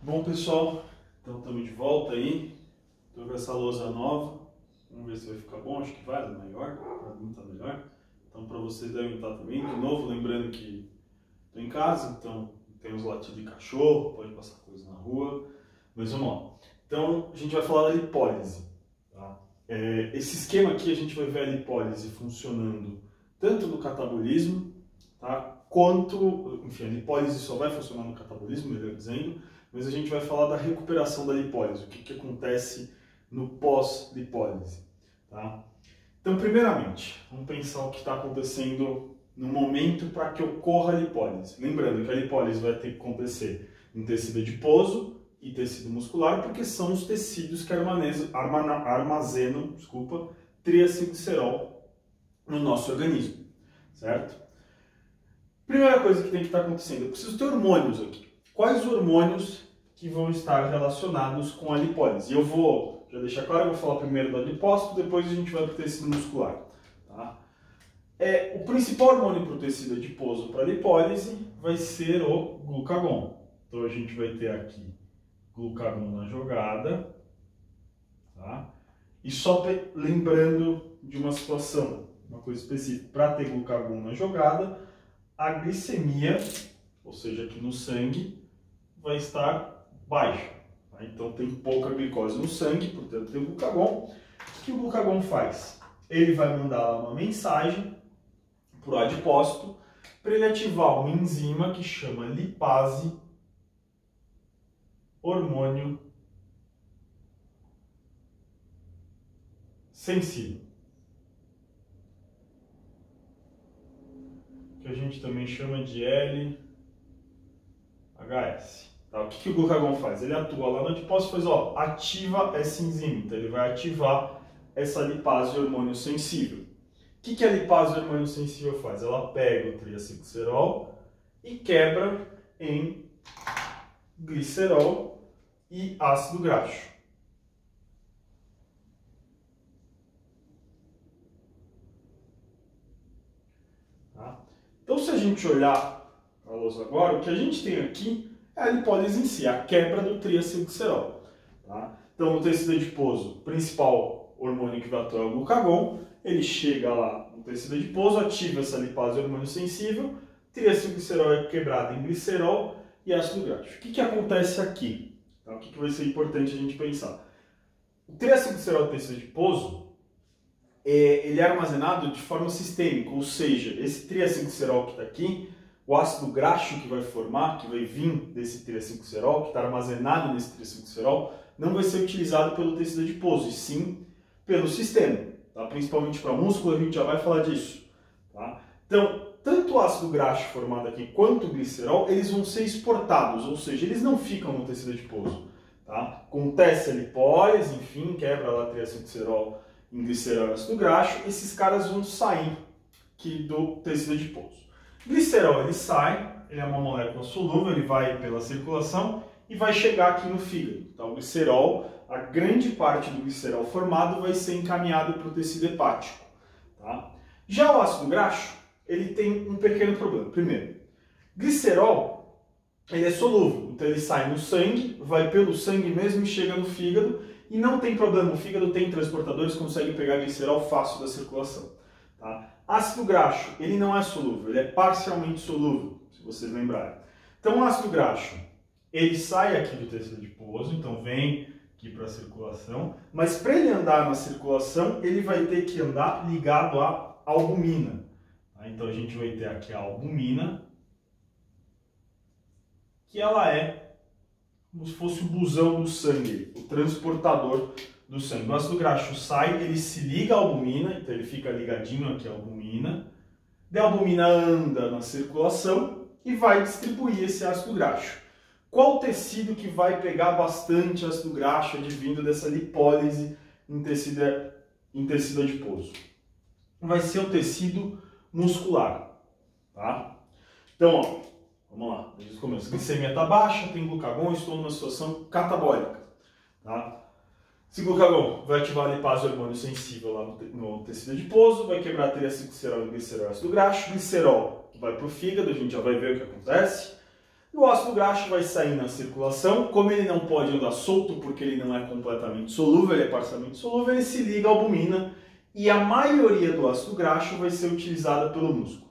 Bom, pessoal, então estamos de volta aí. Estou com essa lousa nova. Vamos ver se vai ficar bom. Acho que vai, é maior. Para mim está melhor. Então, para vocês devem estar também. De novo, lembrando que estou em casa, então tem os latidos de cachorro, pode passar coisa na rua. Mas vamos lá. Então, a gente vai falar da lipólise. Tá? Esse esquema aqui, a gente vai ver a lipólise funcionando tanto no catabolismo, tá? Quanto, enfim, a lipólise só vai funcionar no catabolismo, melhor dizendo, mas a gente vai falar da recuperação da lipólise, o que acontece no pós-lipólise. Tá? Então, primeiramente, vamos pensar o que está acontecendo no momento para que ocorra a lipólise. Lembrando que a lipólise vai ter que acontecer em tecido adiposo e tecido muscular, porque são os tecidos que armazenam triacilglicerol no nosso organismo, certo? Primeira coisa que tem que estar acontecendo, eu preciso ter hormônios aqui. Quais hormônios que vão estar relacionados com a lipólise? Eu vou, já deixar claro, eu vou falar primeiro do adipócito, depois a gente vai para o tecido muscular. Tá? O principal hormônio para o tecido adiposo para a lipólise vai ser o glucagon. Então a gente vai ter aqui glucagon na jogada. Tá? E só lembrando de uma situação, uma coisa específica, para ter glucagon na jogada, a glicemia, ou seja, aqui no sangue, vai estar baixa. Tá? Então tem pouca glicose no sangue, portanto tem o glucagon. O que o glucagon faz? Ele vai mandar lá uma mensagem para o adipócito para ele ativar uma enzima que chama lipase hormônio sensível, que a gente também chama de LHS. Tá? O que o glucagon faz? Ele atua lá no adipócito e faz, ativa essa enzima. Então ele vai ativar essa lipase hormônio sensível. O que a lipase hormônio sensível faz? Ela pega o triacilglicerol e quebra em glicerol e ácido graxo. Tá? Então, se a gente olhar a lousa agora, o que a gente tem aqui é a lipólise em si, a quebra do triacilglicerol. Tá? Então, no tecido adiposo, o principal hormônio que vai atuar é o glucagon. Ele chega lá no tecido adiposo, ativa essa lipase hormônio sensível, triacilglicerol é quebrado em glicerol e ácido graxo. O que acontece aqui? Tá? O que vai ser importante a gente pensar? O triacilglicerol do tecido adiposo, ele é armazenado de forma sistêmica, ou seja, esse triacilglicerol que está aqui, o ácido graxo que vai formar, que vai vir desse triacilglicerol, que está armazenado nesse triacilglicerol, não vai ser utilizado pelo tecido adiposo, e sim pelo sistema. Tá? Principalmente para músculo, a gente já vai falar disso. Tá? Então, tanto o ácido graxo formado aqui quanto o glicerol, eles vão ser exportados, ou seja, eles não ficam no tecido adiposo. Tá? Acontece a lipólise, enfim, quebra lá triacilglicerol em glicerol e ácido graxo, esses caras vão sair aqui do tecido adiposo. Glicerol, ele sai, ele é uma molécula solúvel, ele vai pela circulação e vai chegar aqui no fígado. Então, o glicerol, a grande parte do glicerol formado vai ser encaminhado para o tecido hepático. Tá? Já o ácido graxo, ele tem um pequeno problema. Primeiro, glicerol, ele é solúvel, então ele sai no sangue, vai pelo sangue mesmo e chega no fígado, e não tem problema, o fígado tem transportadores que conseguem pegar glicerol fácil da circulação. Tá? Ácido graxo, ele não é solúvel, ele é parcialmente solúvel, se vocês lembrarem. Então o ácido graxo, ele sai aqui do tecido adiposo, então vem aqui para a circulação, mas para ele andar na circulação, ele vai ter que andar ligado à albumina. Tá? Então a gente vai ter aqui a albumina, que ela é como se fosse o busão do sangue, o transportador do sangue. O ácido graxo sai, ele se liga à albumina, então ele fica ligadinho aqui à albumina. A albumina anda na circulação e vai distribuir esse ácido graxo. Qual tecido que vai pegar bastante ácido graxo advindo dessa lipólise em tecido adiposo? Vai ser o tecido muscular. Tá? Então, vamos lá, desde o começo. A glicemia está baixa, tem glucagon, estou numa situação catabólica. Tá? Esse glucagon vai ativar a lipase hormônio sensível lá no tecido adiposo, vai quebrar a triacilglicerol e glicerol e ácido graxo. Glicerol vai para o fígado, a gente já vai ver o que acontece. E o ácido graxo vai sair na circulação, como ele não pode andar solto porque ele não é completamente solúvel, ele é parcialmente solúvel, ele se liga à albumina e a maioria do ácido graxo vai ser utilizada pelo músculo.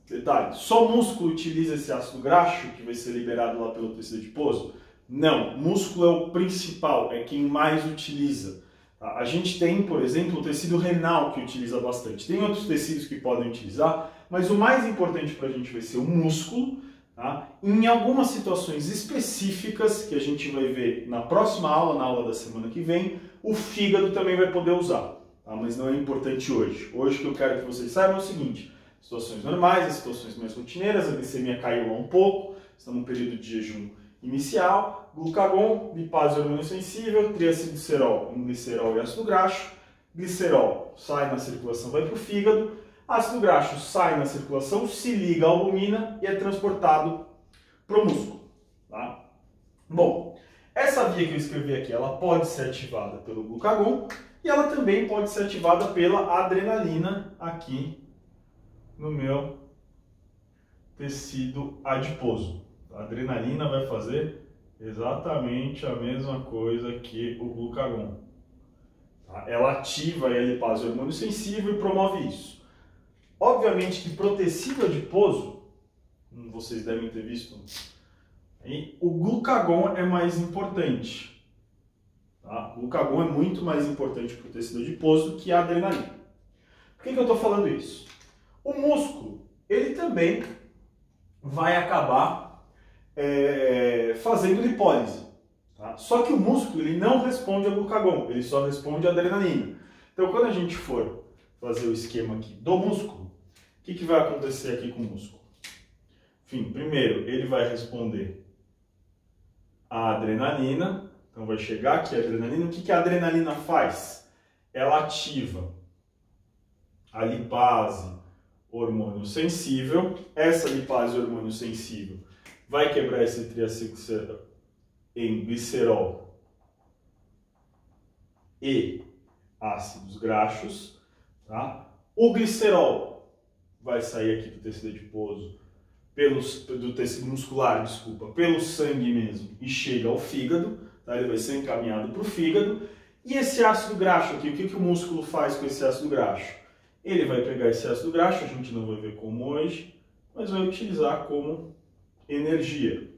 Detalhe, só o músculo utiliza esse ácido graxo que vai ser liberado lá pelo tecido adiposo? Não, músculo é o principal, é quem mais utiliza. A gente tem, por exemplo, o tecido renal que utiliza bastante. Tem outros tecidos que podem utilizar, mas o mais importante para a gente vai ser o músculo. Tá? Em algumas situações específicas, que a gente vai ver na próxima aula, na aula da semana que vem, o fígado também vai poder usar. Tá? Mas não é importante hoje. Hoje o que eu quero que vocês saibam é o seguinte: situações normais, as situações mais rotineiras, a glicemia caiu lá um pouco, estamos num período de jejum inicial, glucagon, lipase hormônio sensível, triacilglicerol, glicerol e ácido graxo. Glicerol sai na circulação, vai para o fígado. Ácido graxo sai na circulação, se liga à albumina e é transportado para o músculo. Tá? Bom, essa via que eu escrevi aqui, ela pode ser ativada pelo glucagon e ela também pode ser ativada pela adrenalina aqui no meu tecido adiposo. A adrenalina vai fazer exatamente a mesma coisa que o glucagon. Tá? Ela ativa a lipase hormônio sensível e promove isso. Obviamente que para o tecido adiposo, como vocês devem ter visto, aí, o glucagon é mais importante. Tá? O glucagon é muito mais importante para o tecido adiposo que a adrenalina. Por que eu estou falando isso? O músculo, ele também vai acabar fazendo lipólise. Tá? Só que o músculo ele não responde ao glucagon, ele só responde à adrenalina. Então quando a gente for fazer o esquema aqui do músculo, o que vai acontecer aqui com o músculo? Enfim, primeiro ele vai responder à adrenalina, então vai chegar aqui a adrenalina. O que a adrenalina faz? Ela ativa a lipase hormônio sensível. Essa lipase hormônio sensível vai quebrar esse triacilglicerol em glicerol e ácidos graxos. Tá? O glicerol vai sair aqui do tecido adiposo, do tecido muscular, desculpa, pelo sangue mesmo e chega ao fígado. Tá? Ele vai ser encaminhado para o fígado. E esse ácido graxo aqui, o que o músculo faz com esse ácido graxo? Ele vai pegar esse ácido graxo, a gente não vai ver como hoje, mas vai utilizar como energia.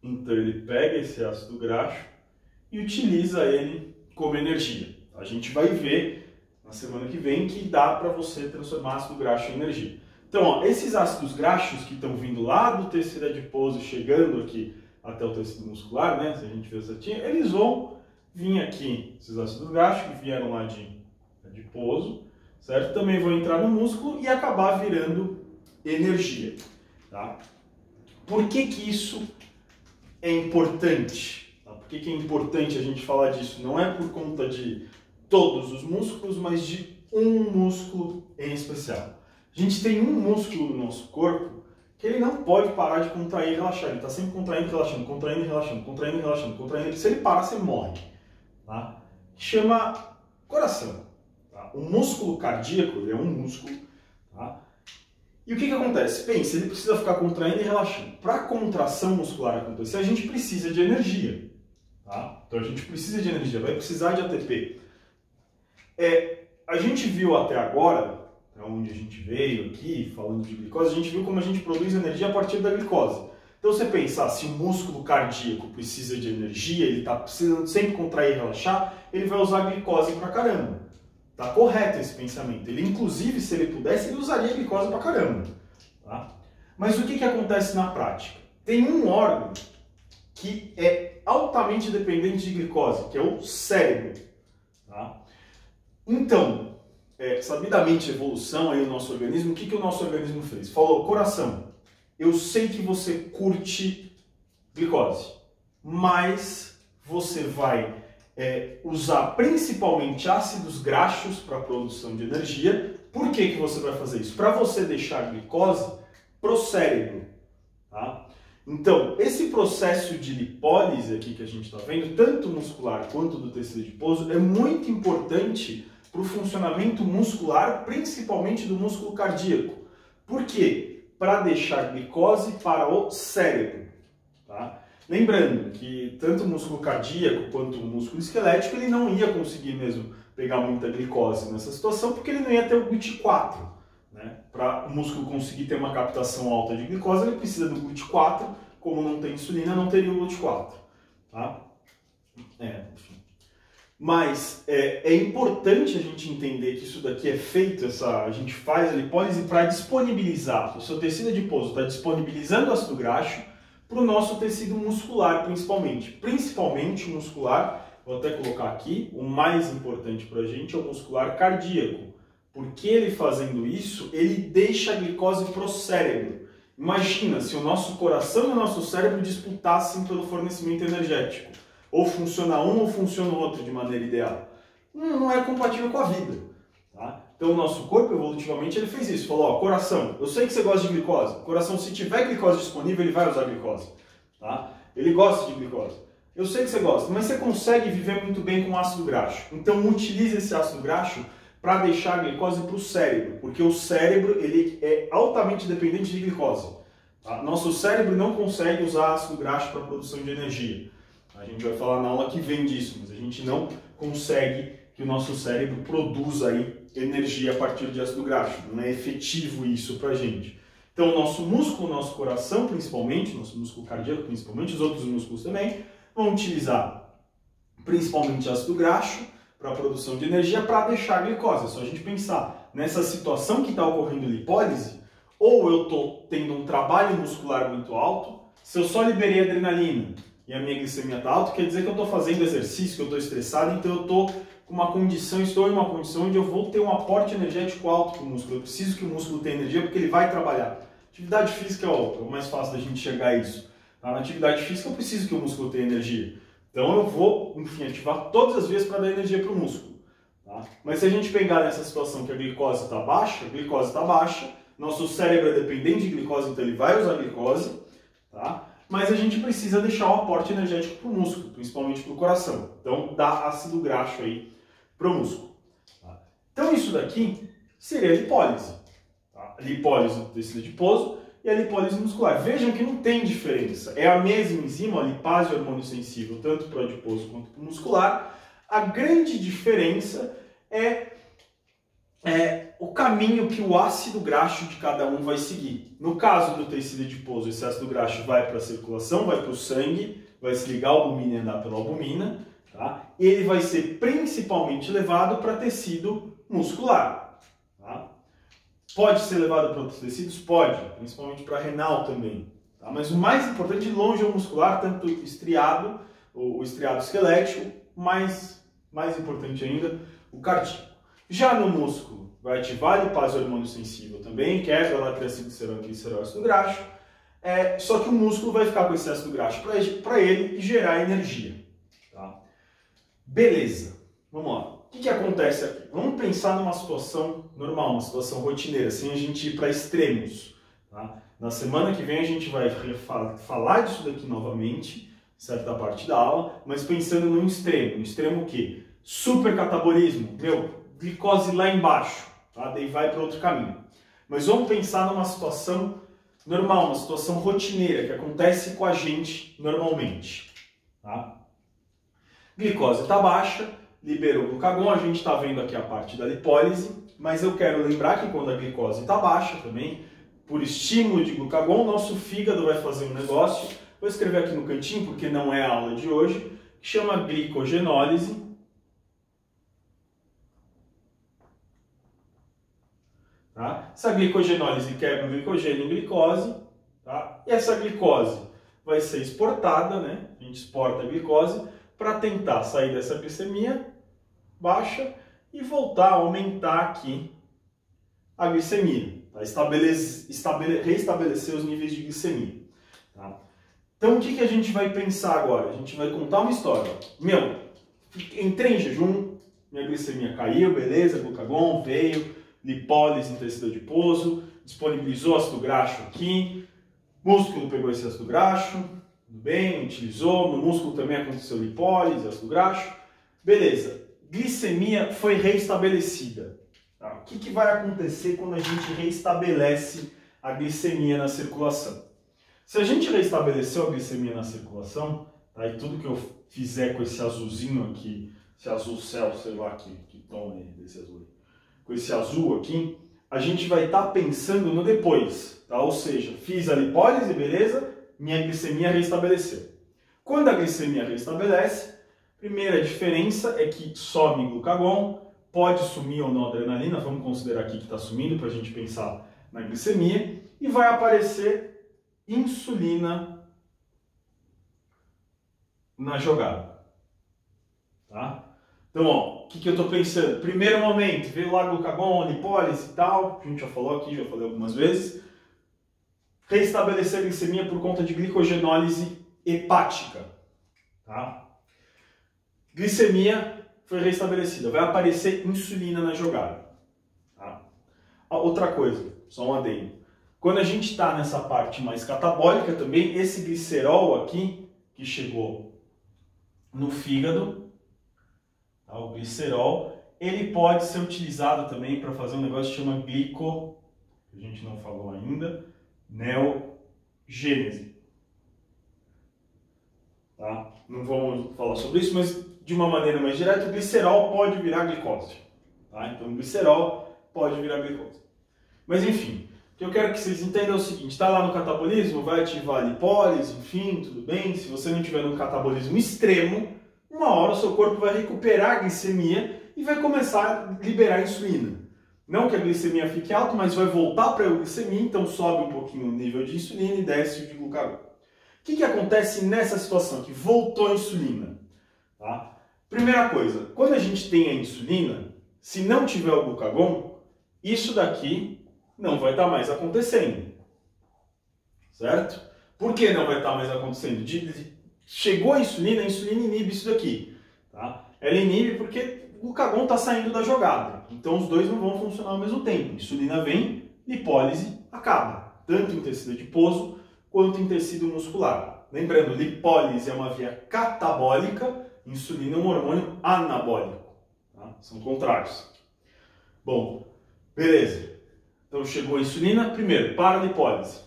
Então ele pega esse ácido graxo e utiliza ele como energia. A gente vai ver na semana que vem que dá para você transformar ácido graxo em energia. Então, ó, esses ácidos graxos que estão vindo lá do tecido adiposo, chegando aqui até o tecido muscular, né? Se a gente ver certinho, eles vão vir aqui, esses ácidos graxos que vieram lá de adiposo, certo? Também vão entrar no músculo e acabar virando energia, tá? Por que isso é importante? Tá? Por que é importante a gente falar disso? Não é por conta de todos os músculos, mas de um músculo em especial. A gente tem um músculo no nosso corpo que ele não pode parar de contrair e relaxar. Ele está sempre contraindo e relaxando, contraindo e relaxando, contraindo e relaxando, contraindo. Se ele parar, você morre. Tá? Chama coração. Tá? O músculo cardíaco, ele é um músculo. Tá? E o que acontece? Pensa, ele precisa ficar contraindo e relaxando. Para a contração muscular acontecer, a gente precisa de energia. Tá? Então a gente precisa de energia, vai precisar de ATP. A gente viu até agora, onde a gente veio aqui, falando de glicose, a gente viu como a gente produz energia a partir da glicose. Então você pensar, se o músculo cardíaco precisa de energia, ele está precisando sempre contrair e relaxar, ele vai usar glicose pra caramba. Tá correto esse pensamento. Ele, inclusive, se ele pudesse, ele usaria glicose pra caramba. Tá? Mas o que acontece na prática? Tem um órgão que é altamente dependente de glicose, que é o cérebro. Tá? Então, sabidamente a evolução aí do nosso organismo, o que o nosso organismo fez? Falou, coração, eu sei que você curte glicose, mas você vai usar principalmente ácidos graxos para a produção de energia. Por que você vai fazer isso? Para você deixar a glicose para o cérebro. Tá? Então, esse processo de lipólise aqui que a gente está vendo, tanto muscular quanto do tecido adiposo, é muito importante para o funcionamento muscular, principalmente do músculo cardíaco. Por quê? Para deixar glicose para o cérebro. Tá? Lembrando que tanto o músculo cardíaco quanto o músculo esquelético ele não ia conseguir mesmo pegar muita glicose nessa situação, porque ele não ia ter o GLUT4. Né? Para o músculo conseguir ter uma captação alta de glicose, ele precisa do GLUT4. Como não tem insulina, não teria o GLUT4. Tá? Enfim. Mas é importante a gente entender que isso daqui é feito, a gente faz a lipólise para disponibilizar. O seu tecido adiposo está disponibilizando ácido graxo para o nosso tecido muscular, principalmente muscular. Vou até colocar aqui, o mais importante para a gente é o muscular cardíaco. Porque ele fazendo isso, ele deixa a glicose para o cérebro. Imagina se o nosso coração e o nosso cérebro disputassem pelo fornecimento energético. Ou funciona um ou funciona o outro de maneira ideal. Não é compatível com a vida. Tá? Então o nosso corpo, evolutivamente, ele fez isso. Falou, ó, coração, eu sei que você gosta de glicose. Coração, se tiver glicose disponível, ele vai usar glicose. Tá? Ele gosta de glicose. Eu sei que você gosta, mas você consegue viver muito bem com ácido graxo. Então utilize esse ácido graxo para deixar a glicose para o cérebro. Porque o cérebro ele é altamente dependente de glicose. Tá? Nosso cérebro não consegue usar ácido graxo para a produção de energia. A gente vai falar na aula que vem disso, mas a gente não consegue que o nosso cérebro produza aí energia a partir de ácido graxo. Não é efetivo isso para a gente. Então, o nosso músculo, o nosso coração, principalmente, nosso músculo cardíaco, principalmente, os outros músculos também, vão utilizar principalmente ácido graxo para a produção de energia para deixar a glicose. É só a gente pensar nessa situação que está ocorrendo lipólise, ou eu estou tendo um trabalho muscular muito alto, se eu só liberei adrenalina, e a minha glicemia está alta, quer dizer que eu estou fazendo exercício, que eu estou estressado, então eu estou estou em uma condição onde eu vou ter um aporte energético alto para o músculo. Eu preciso que o músculo tenha energia porque ele vai trabalhar. Atividade física é o mais fácil da gente enxergar isso. Tá? Na atividade física eu preciso que o músculo tenha energia. Então eu vou, enfim, ativar todas as vezes para dar energia para o músculo. Tá? Mas se a gente pegar nessa situação que a glicose está baixa, nosso cérebro é dependente de glicose, então ele vai usar glicose, tá? Mas a gente precisa deixar um aporte energético para o músculo, principalmente para o coração. Então, dá ácido graxo aí para o músculo. Tá? Então, isso daqui seria a lipólise. Tá? A lipólise do tecido adiposo e a lipólise muscular. Vejam que não tem diferença. É a mesma enzima, a lipase hormônio sensível, tanto para o adiposo quanto para o muscular. A grande diferença é o caminho que o ácido graxo de cada um vai seguir. No caso do tecido adiposo, esse ácido graxo vai para a circulação, vai para o sangue, vai se ligar à albumina e andar pela albumina, tá? E ele vai ser principalmente levado para tecido muscular. Tá? Pode ser levado para outros tecidos? Pode, principalmente para renal também. Tá? Mas o mais importante de longe é o muscular, tanto estriado, o estriado esquelético, mais importante ainda, o cardíaco. Já no músculo, vai ativar a lipase hormônio sensível também, quebra lá triacilglicerol e glicerol ácido graxo, só que o músculo vai ficar com esse ácido graxo para ele gerar energia. Tá? Beleza, vamos lá. O que acontece aqui? Vamos pensar numa situação normal, uma situação rotineira, sem a gente ir para extremos. Tá? Na semana que vem a gente vai falar disso daqui novamente, certa parte da aula, mas pensando num extremo. No extremo o quê? Supercatabolismo. Glicose lá embaixo, tá? Daí vai para outro caminho. Mas vamos pensar numa situação normal, uma situação rotineira, que acontece com a gente normalmente. Tá? Glicose está baixa, liberou o glucagon, a gente está vendo aqui a parte da lipólise, mas eu quero lembrar que quando a glicose está baixa também, por estímulo de glucagon, nosso fígado vai fazer um negócio, vou escrever aqui no cantinho porque não é a aula de hoje, que chama glicogenólise. Tá? Essa glicogenólise quebra o glicogênio em glicose, tá? E essa glicose vai ser exportada, né? A gente exporta a glicose para tentar sair dessa glicemia baixa e voltar a aumentar aqui a glicemia, tá? Reestabelecer os níveis de glicemia. Tá? Então o que a gente vai pensar agora? A gente vai contar uma história. Entrei em jejum, minha glicemia caiu, beleza, glucagon veio, lipólise em tecido adiposo, disponibilizou ácido graxo aqui, músculo pegou esse ácido graxo, tudo bem, utilizou, no músculo também aconteceu lipólise, ácido graxo, beleza. glicemia foi reestabelecida. Tá? O que vai acontecer quando a gente reestabelece a glicemia na circulação? Se a gente restabeleceu a glicemia na circulação, tá? E tudo que eu fizer com esse azulzinho aqui, esse azul céu, sei lá que tom é desse azul aí, com esse azul aqui, a gente vai estar pensando no depois, tá? Ou seja, fiz a lipólise, beleza, minha glicemia restabeleceu. Quando a glicemia restabelece, a primeira diferença é que sobe glucagon, pode sumir ou não a adrenalina, vamos considerar aqui que está sumindo para a gente pensar na glicemia, e vai aparecer insulina na jogada. Tá? Então, ó, o que eu estou pensando? Primeiro momento, veio lá glucagon, lipólise e tal, a gente já falou aqui, já falei algumas vezes. Restabelecer a glicemia por conta de glicogenólise hepática. Tá? Glicemia foi restabelecida, vai aparecer insulina na jogada. Tá? Outra coisa, só um adendo. Quando a gente está nessa parte mais catabólica também, esse glicerol aqui, que chegou no fígado, tá? O glicerol, ele pode ser utilizado também para fazer um negócio que chama que a gente não falou ainda, neogênese. Tá? Não vamos falar sobre isso, mas de uma maneira mais direta, o glicerol pode virar glicose. Tá? Então, o glicerol pode virar glicose. Mas, enfim, o que eu quero que vocês entendam é o seguinte, está lá no catabolismo, vai ativar a lipólise, enfim, tudo bem. Se você não tiver num catabolismo extremo, uma hora o seu corpo vai recuperar a glicemia e vai começar a liberar insulina. Não que a glicemia fique alta, mas vai voltar para a euglicemia, então sobe um pouquinho o nível de insulina e desce o de glucagon. O que acontece nessa situação? Que voltou a insulina. Tá? Primeira coisa, quando a gente tem a insulina, se não tiver o glucagon, isso daqui não vai estar mais acontecendo. Certo? Por que não vai estar mais acontecendo? Chegou a insulina inibe isso daqui. Tá? Ela inibe porque o glucagon está saindo da jogada. Então os dois não vão funcionar ao mesmo tempo. Insulina vem, lipólise acaba. Tanto em tecido adiposo quanto em tecido muscular. Lembrando, lipólise é uma via catabólica, insulina é um hormônio anabólico. Tá? São contrários. Bom, beleza. Então chegou a insulina, primeiro, para a lipólise.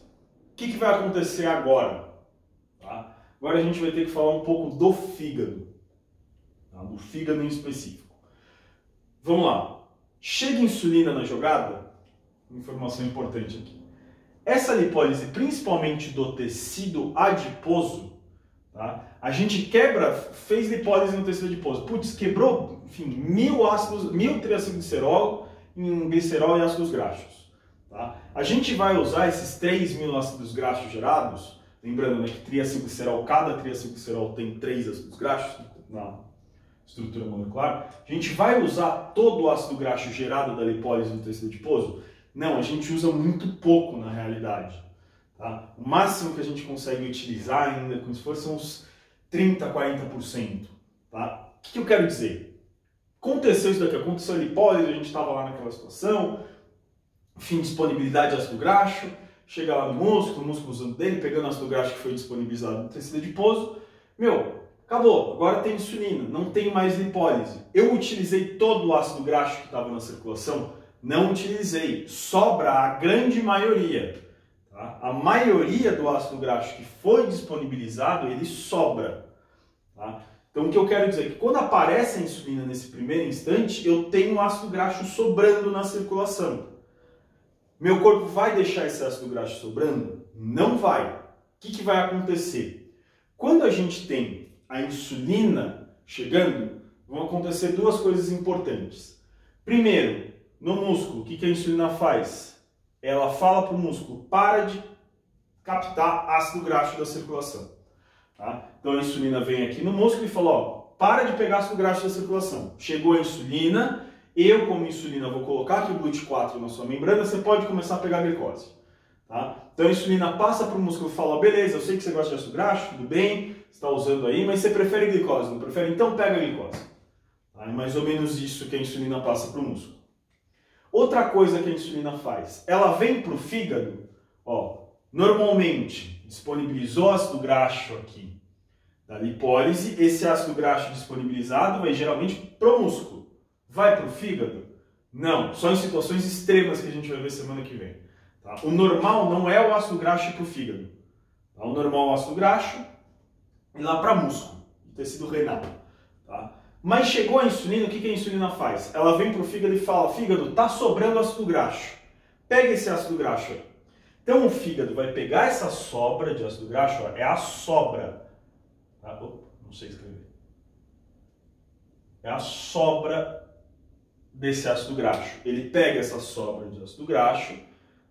O que vai acontecer agora? Tá? Agora a gente vai ter que falar um pouco do fígado. Tá? Do fígado em específico. Vamos lá. Chega insulina na jogada? Informação importante aqui. Essa lipólise, principalmente do tecido adiposo, tá? A gente quebra, fez lipólise no tecido adiposo. Putz, quebrou, enfim, 1000 triacilglicerol em glicerol e ácidos graxos. Tá? A gente vai usar esses 3.000 ácidos graxos gerados, lembrando, né, que triacilglicerol, cada triacilglicerol tem 3 ácidos graxos na estrutura molecular. A gente vai usar todo o ácido graxo gerado da lipólise no tecido adiposo? Não, a gente usa muito pouco na realidade. Tá? O máximo que a gente consegue utilizar ainda com esforço são uns 30%, 40%. Tá? O que eu quero dizer? Aconteceu isso daqui, aconteceu a lipólise, a gente estava lá naquela situação, enfim, disponibilidade de ácido graxo, chega lá no músculo, o músculo usando dele, pegando o ácido graxo que foi disponibilizado no tecido adiposo, acabou, agora tem insulina, não tem mais lipólise. Eu utilizei todo o ácido graxo que estava na circulação? Não utilizei, sobra a grande maioria. Tá? A maioria do ácido graxo que foi disponibilizado, ele sobra. Tá? Então o que eu quero dizer é que quando aparece a insulina nesse primeiro instante, eu tenho ácido graxo sobrando na circulação. Meu corpo vai deixar esse ácido graxo sobrando? Não vai. O que vai acontecer? Quando a gente tem a insulina chegando, vão acontecer duas coisas importantes. Primeiro, no músculo, o que a insulina faz? Ela fala para o músculo, para de captar ácido graxo da circulação. Tá? Então a insulina vem aqui no músculo e fala, ó, para de pegar ácido graxo da circulação. Chegou a insulina, eu como insulina vou colocar aqui o GLUT4 na sua membrana, você pode começar a pegar a glicose. Tá? Então a insulina passa para o músculo e fala, beleza, eu sei que você gosta de ácido graxo, tudo bem, você está usando aí, mas você prefere glicose, não prefere? Então pega a glicose. Tá? É mais ou menos isso que a insulina passa para o músculo. Outra coisa que a insulina faz, ela vem para o fígado, ó, normalmente disponibilizou ácido graxo aqui da lipólise, esse ácido graxo disponibilizado vai geralmente para o músculo. Vai para o fígado? Não, só em situações extremas que a gente vai ver semana que vem. Tá? O normal não é o ácido graxo ir para o fígado. Tá? O normal é o ácido graxo ir lá para músculo, tecido renal. Tá? Mas chegou a insulina, o que a insulina faz? Ela vem para o fígado e fala, fígado, tá sobrando ácido graxo. Pega esse ácido graxo aí. Então o fígado vai pegar essa sobra de ácido graxo, ó, é a sobra. Tá? Opa, não sei escrever. É a sobra desse ácido graxo. Ele pega essa sobra de ácido graxo,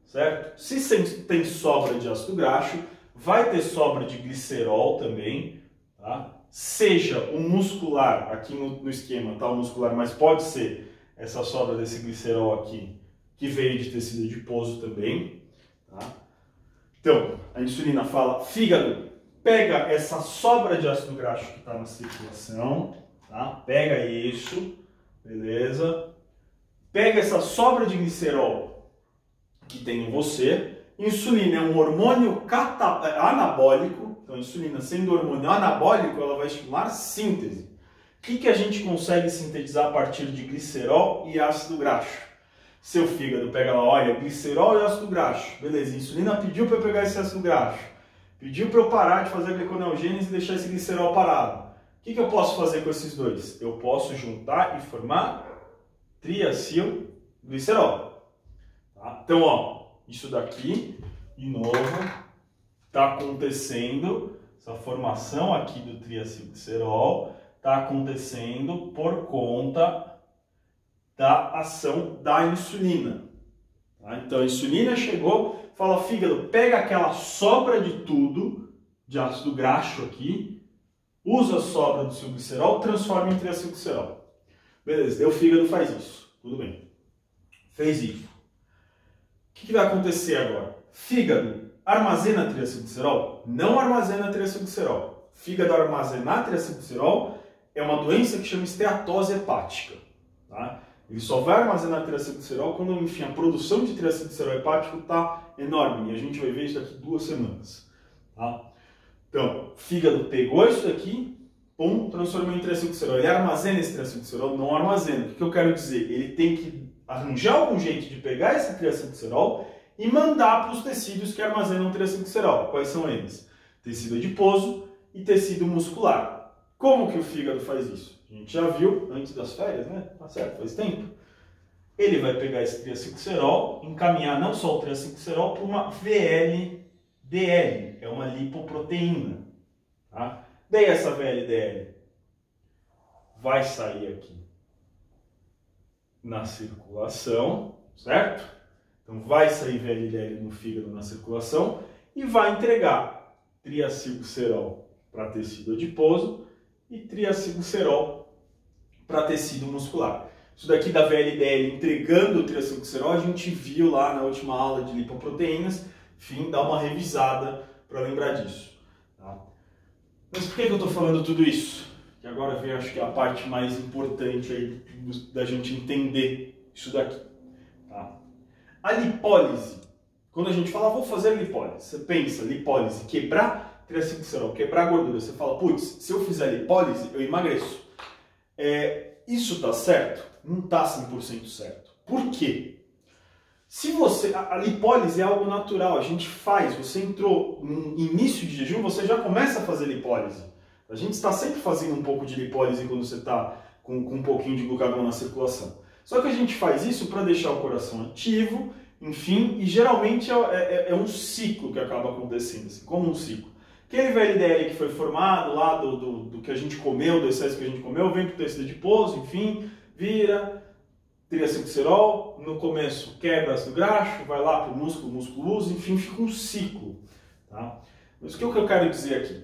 certo? Se tem sobra de ácido graxo, vai ter sobra de glicerol também, tá? Seja o muscular, aqui no esquema tá o muscular, mas pode ser essa sobra desse glicerol aqui, que veio de tecido adiposo também, tá? Então, a insulina fala, fígado, pega essa sobra de ácido graxo que está na circulação, tá? Pega isso, beleza? Pega essa sobra de glicerol que tem em você. Insulina é um hormônio anabólico, então a insulina sendo hormônio anabólico, ela vai estimular síntese. O que a gente consegue sintetizar a partir de glicerol e ácido graxo? Seu fígado pega lá, olha, glicerol e ácido graxo. Beleza, a insulina pediu para eu pegar esse ácido graxo. Pediu para eu parar de fazer a gliconeogênese e deixar esse glicerol parado. O que eu posso fazer com esses dois? Eu posso juntar e formar triacilglicerol. Tá? Então, ó, isso daqui, de novo, está acontecendo, essa formação aqui do triacilglicerol está acontecendo por conta da ação da insulina. Tá? Então a insulina chegou, fala, fígado, pega aquela sobra de tudo, de ácido graxo aqui, usa a sobra do seu glicerol, transforma em triacilglicerol. Beleza, daí o fígado faz isso, tudo bem. Fez isso. O que vai acontecer agora? Fígado armazena triacilglicerol? Não armazena triacilglicerol. Fígado armazenar triacilglicerol é uma doença que chama esteatose hepática. Tá? Ele só vai armazenar triacilglicerol quando, enfim, a produção de triacilglicerol hepático está enorme. E a gente vai ver isso daqui 2 semanas. Tá? Então, o fígado pegou isso daqui, pum, transformou em triacilglicerol. Ele armazena esse triacilglicerol? Não armazena. O que eu quero dizer? Ele tem que arranjar algum jeito de pegar esse triacilglicerol e mandar para os tecidos que armazenam triacilglicerol. Quais são eles? Tecido adiposo e tecido muscular. Como que o fígado faz isso? A gente já viu antes das férias, né? Tá certo, faz tempo. Ele vai pegar esse triacilglicerol, encaminhar não só o triacilglicerol para uma VLDL, é uma lipoproteína. Tá? Daí essa VLDL vai sair aqui na circulação, certo? Então vai sair VLDL no fígado na circulação e vai entregar triacilglicerol para tecido adiposo e triacilglicerol para tecido muscular. Isso daqui da VLDL entregando o triacilglicerol, a gente viu lá na última aula de lipoproteínas. Enfim, dá uma revisada para lembrar disso. Tá? Mas por que eu estou falando tudo isso? Que agora vem, acho que, a parte mais importante aí da gente entender isso daqui. Tá? A lipólise. Quando a gente fala, vou fazer lipólise, você pensa, lipólise, quebrar triacilglicerol, quebrar gordura. Você fala, putz, se eu fizer lipólise, eu emagreço. Isso está certo? Não está 100% certo. Por quê? Se você, a lipólise é algo natural, a gente faz, você entrou no início de jejum, você já começa a fazer lipólise. A gente está sempre fazendo um pouco de lipólise quando você está com um pouquinho de glucagon na circulação. Só que a gente faz isso para deixar o coração ativo, enfim, e geralmente é um ciclo que acaba acontecendo, assim, como um ciclo. Aquele VLDL que foi formado lá do que a gente comeu, do excesso que a gente comeu, vem para o tecido adiposo, enfim, vira triacilglicerol, no começo quebra ácido graxo, vai lá para o músculo usa, enfim, fica um ciclo. Tá? Mas o que eu quero dizer aqui?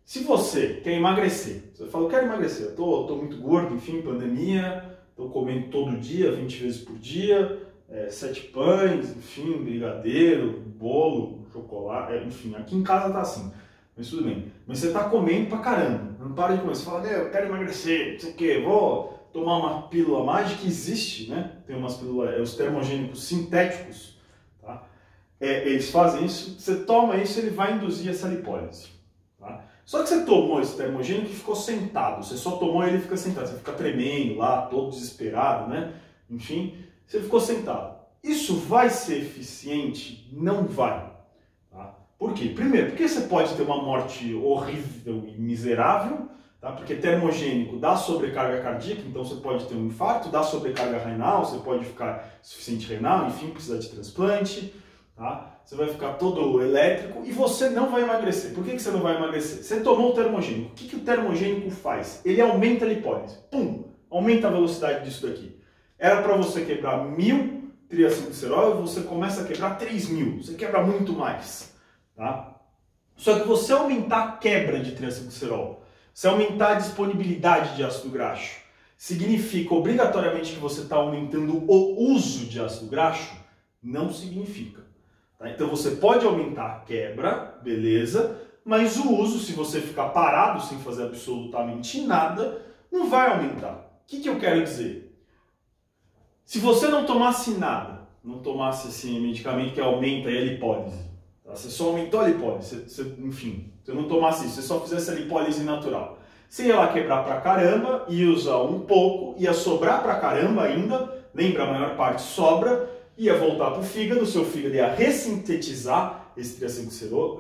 Se você quer emagrecer, você fala, eu quero emagrecer, eu tô muito gordo, enfim, pandemia, estou comendo todo dia, 20 vezes por dia, 7 pães, enfim, brigadeiro, bolo, chocolate, enfim, aqui em casa tá assim. Mas tudo bem. Mas você está comendo pra caramba. Não para de comer. Você fala, eu quero emagrecer, não sei o quê, vou tomar uma pílula mágica. Existe, né? Tem umas pílulas, os termogênicos sintéticos. Tá? Eles fazem isso. Você toma isso, ele vai induzir essa lipólise. Tá? Só que você tomou esse termogênico e ficou sentado. Você só tomou e ele fica sentado. Você fica tremendo lá, todo desesperado, né? Enfim, você ficou sentado. Isso vai ser eficiente? Não vai. Tá? Por quê? Primeiro, porque você pode ter uma morte horrível e miserável, tá? Porque termogênico dá sobrecarga cardíaca, então você pode ter um infarto, dá sobrecarga renal, você pode ficar insuficiente renal, enfim, precisar de transplante. Tá? Você vai ficar todo elétrico e você não vai emagrecer. Por que você não vai emagrecer? Você tomou o termogênico. O que o termogênico faz? Ele aumenta a lipólise. Pum! Aumenta a velocidade disso daqui. Era para você quebrar 1000 triacilglicerol e você começa a quebrar 3000. Você quebra muito mais. Tá? Só que você aumentar a quebra de triacilglicerol, se aumentar a disponibilidade de ácido graxo, significa obrigatoriamente que você está aumentando o uso de ácido graxo? Não significa. Então você pode aumentar a quebra, beleza, mas o uso, se você ficar parado sem fazer absolutamente nada, não vai aumentar. O que eu quero dizer? Se você não tomasse nada, não tomasse assim, medicamento que aumenta a lipólise, tá? Você só aumentou a lipólise, enfim, você não tomasse isso, você só fizesse a lipólise natural. Você ia lá quebrar pra caramba, ia usar um pouco, ia sobrar pra caramba ainda, lembra, a maior parte sobra, ia voltar para o fígado, o seu fígado ia ressintetizar esse triacilglicerol,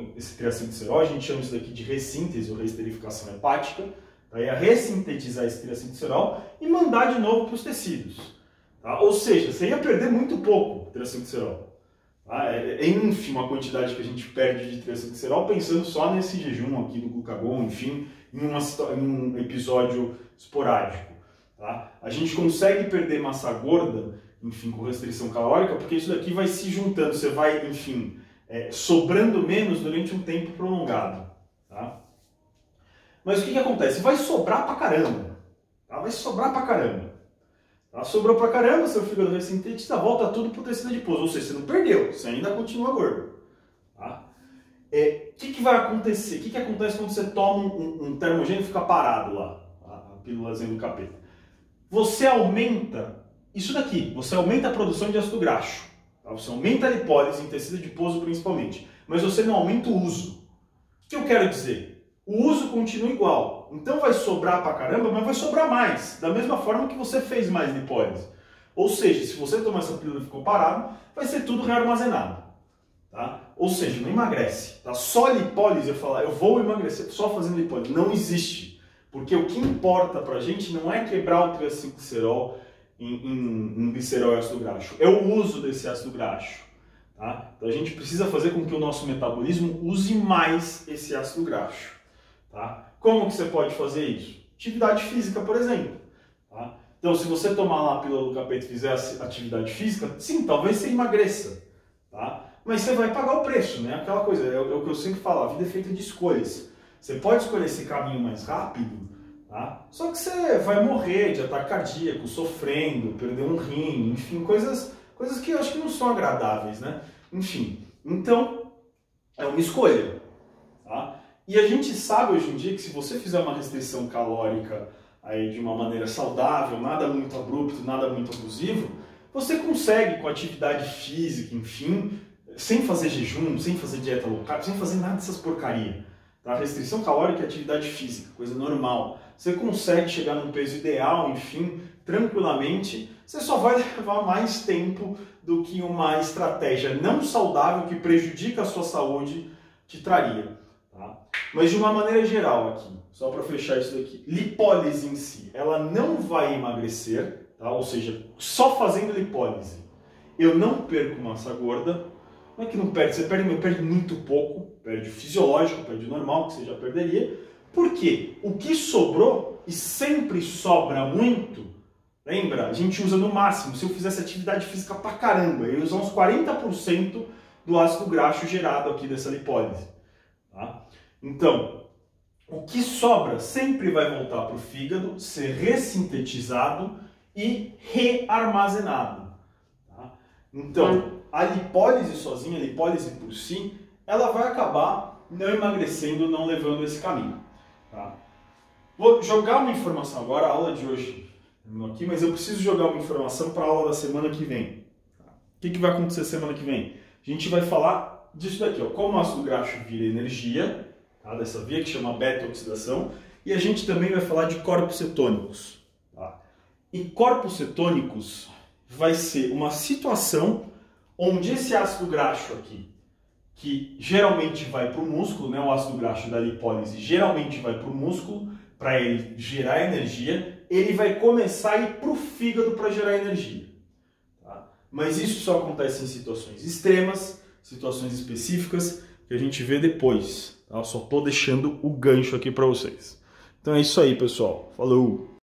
a gente chama isso daqui de ressíntese ou reesterificação hepática, tá? Ia ressintetizar esse triacilglicerol e mandar de novo para os tecidos. Tá? Ou seja, você ia perder muito pouco triacilglicerol. Tá? É ínfima a quantidade que a gente perde de triacilglicerol pensando só nesse jejum aqui do glucagon, enfim, em um episódio esporádico. Tá? A gente consegue perder massa gorda, enfim, com restrição calórica, porque isso daqui vai se juntando, você vai, enfim, sobrando menos durante um tempo prolongado. Tá? Mas o que acontece? Vai sobrar pra caramba. Tá? Vai sobrar pra caramba. Tá? Sobrou pra caramba, seu fígado ressintetiza, volta tudo pro tecido adiposo. Ou seja, você não perdeu, você ainda continua gordo. Tá? O que vai acontecer? O que acontece quando você toma um termogênico e fica parado lá? A pílulazinha do capeta. Você aumenta isso daqui, você aumenta a produção de ácido graxo, tá? Você aumenta a lipólise em tecido adiposo principalmente, mas você não aumenta o uso. O que eu quero dizer? O uso continua igual, então vai sobrar pra caramba, mas vai sobrar mais, da mesma forma que você fez mais lipólise. Ou seja, se você tomar essa pílula e ficou parado, vai ser tudo rearmazenado. Tá? Ou seja, não emagrece. Tá? Só lipólise, eu falar, eu vou emagrecer só fazendo lipólise, não existe. Porque o que importa pra gente não é quebrar o triacilglicerol em glicerol e ácido graxo, é o uso desse ácido graxo. Tá? Então a gente precisa fazer com que o nosso metabolismo use mais esse ácido graxo. Tá? Como que você pode fazer isso? Atividade física, por exemplo. Tá? Então se você tomar lá a pílula do capeta e fizer atividade física, sim, talvez você emagreça. Tá? Mas você vai pagar o preço, né? Aquela coisa, é o que eu sempre falo, a vida é feita de escolhas. Você pode escolher esse caminho mais rápido, tá? Só que você vai morrer de ataque cardíaco, sofrendo, perder um rim, enfim, coisas que eu acho que não são agradáveis, né? Enfim, então é uma escolha. Tá? E a gente sabe hoje em dia que se você fizer uma restrição calórica aí de uma maneira saudável, nada muito abrupto, nada muito abusivo, você consegue com atividade física, enfim, sem fazer jejum, sem fazer dieta low carb, sem fazer nada dessas porcaria. Tá? Restrição calórica é atividade física, coisa normal. Você consegue chegar num peso ideal, enfim, tranquilamente. Você só vai levar mais tempo do que uma estratégia não saudável que prejudica a sua saúde te traria. Tá? Mas de uma maneira geral aqui, só para fechar isso daqui, lipólise em si, ela não vai emagrecer, tá? Ou seja, só fazendo lipólise eu não perco massa gorda. Não é que não perde, você perde muito pouco, perde fisiológico, perde normal, que você já perderia. Por quê? O que sobrou, e sempre sobra muito, lembra? A gente usa no máximo, se eu fizesse atividade física pra caramba, eu ia usar uns 40% do ácido graxo gerado aqui dessa lipólise. Tá? Então, o que sobra sempre vai voltar para o fígado, ser ressintetizado e rearmazenado. Tá? Então, a lipólise sozinha, a lipólise por si, ela vai acabar não emagrecendo, não levando esse caminho. Tá? Vou jogar uma informação agora, a aula de hoje terminou aqui, mas eu preciso jogar uma informação para a aula da semana que vem. Tá? O que vai acontecer semana que vem? A gente vai falar disso daqui, ó, como o ácido graxo vira energia, tá? Dessa via que chama beta-oxidação, e a gente também vai falar de corpos cetônicos. Tá? E corpos cetônicos vai ser uma situação onde esse ácido graxo aqui, que geralmente vai para o músculo, né? O ácido graxo da lipólise geralmente vai para o músculo para ele gerar energia, ele vai começar a ir para o fígado para gerar energia. Tá? Mas isso só acontece em situações extremas, situações específicas, que a gente vê depois. Tá? Eu só estou deixando o gancho aqui para vocês. Então é isso aí, pessoal. Falou!